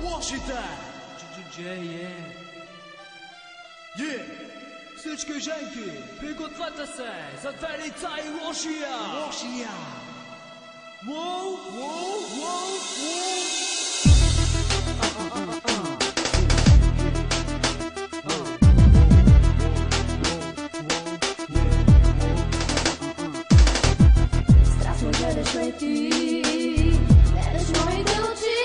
лошите! Всички женки, пригответе се за две лица и лошия! Лошия! Воу, воу, воу, воу! Страстно гледаш ме ти, гледаш моите очи.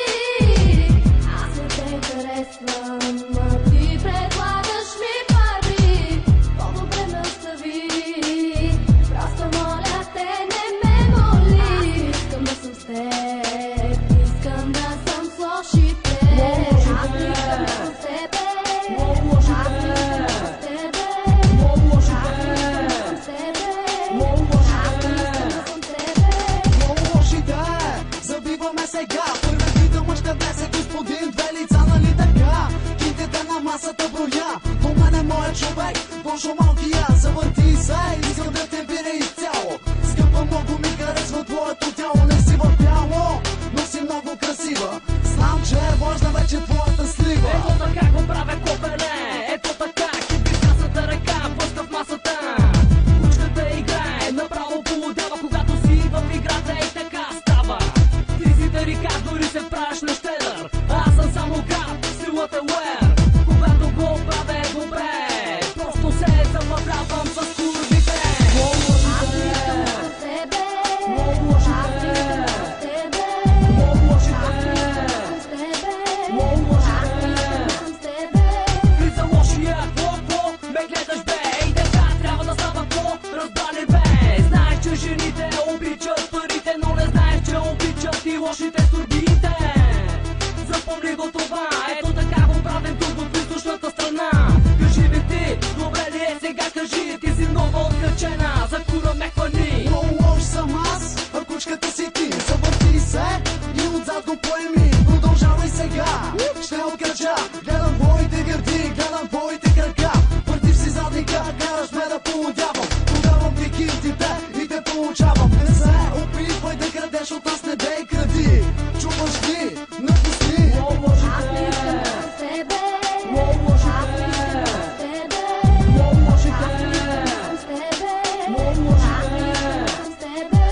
Аз не те харесвам, а ти предлагаш ми пари. По-добре ме остави, просто моля те, не ме моли. Искам да съм с теб, искам да съм с лошите. Аз не искам да съм с тебе, аз не искам да съм с тебе. Забиваме сега, първият видео мъж ще внесе господин, две лица, нали така? Кинтите на масата броя, до мен е моят човек, Божо малкия, завърти се, искам да те виря изцяло. Скъпа, много ми харесва твоето тяло, не си в бяло, но си много красива. Знам, че е важна вече твоята слива. Ето така го правя, копеле, ето така, кипи в касата ръка, пъска в масата. Кучката играе, направо полудява, когато си в играта и така става. Ти си тарика, дори се правиш на щедър, аз съм само град, силата е уер. Когато го правя е добре, просто се забавлявам с курвите. Аз не искам да съм с тебе, аз не искам да съм с тебе. Аз не искам да съм с тебе. Ти за лошия, какво ме гледаш бе? Ей така трябва да става, какво разбрали бе? Знаеш, че жените обичат парите, но не знаеш, че обичат и лошите с турбите. Запомни го това, ето така го правим тук от източната страна. Кажи ми ти, добре ли е сега, кажи, ти си нова откачена, за кура ме хвани. Много лош съм аз, а кучката си ти. Завърти се и отзад го поеми. Продължавай сега, ще откача. Гледам твоите гърди, гледам твоите крака. Въртиш си задника, караш ме да полудявам. Подавам ти кинтите и те получавам. Не се опитвай да крадеш от нас, не дей кради. Чуваш ли? Напусни. Аз не искам да съм с тебе, аз не искам да съм с тебе. Аз не искам да съм с тебе.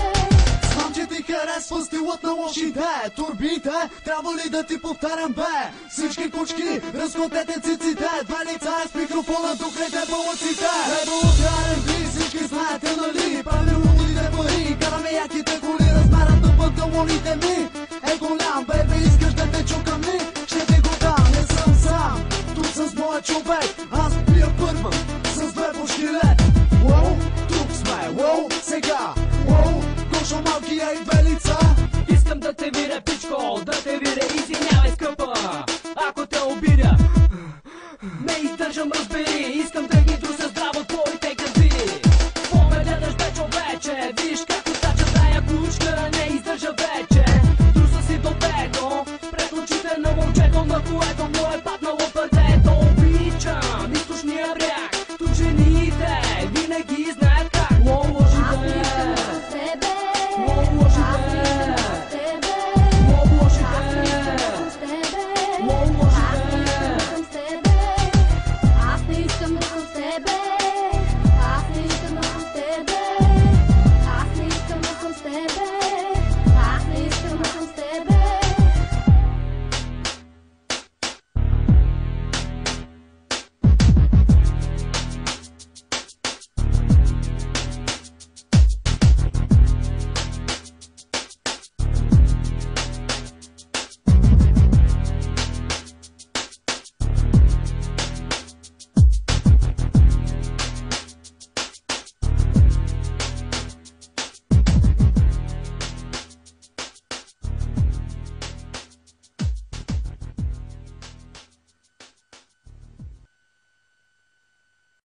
Знам, че ти харесва стилът на лошите турбите, трябва ли да ти повтарям бе? Всички кучки, разходете циците, две лица с микрофона, духайте балъците. Лебелът R&B, всички знаете нали? Правим лудите пари, караме яките коли, размерът на панталоните ми е голям, бебе, искаш да те чукам ли? Ще ти го дам, не съм сам, тук с моя човек, аз пия първа, с две бушки лед. Уоу, тук сме, уоу, сега, уоу, Гошо малкия и две лица. Искам да те виря, пичко, да те виря, извинявай скъпа, ако те обидя. Не издържам, разбери, искам да ги друся здраво твоите гърди. Ме гледаш бе, човече, виж как остача тая кучка, не издържа вече. Друса си до бето, пред очите на момчето, на което му е паднало пърдето. Обичам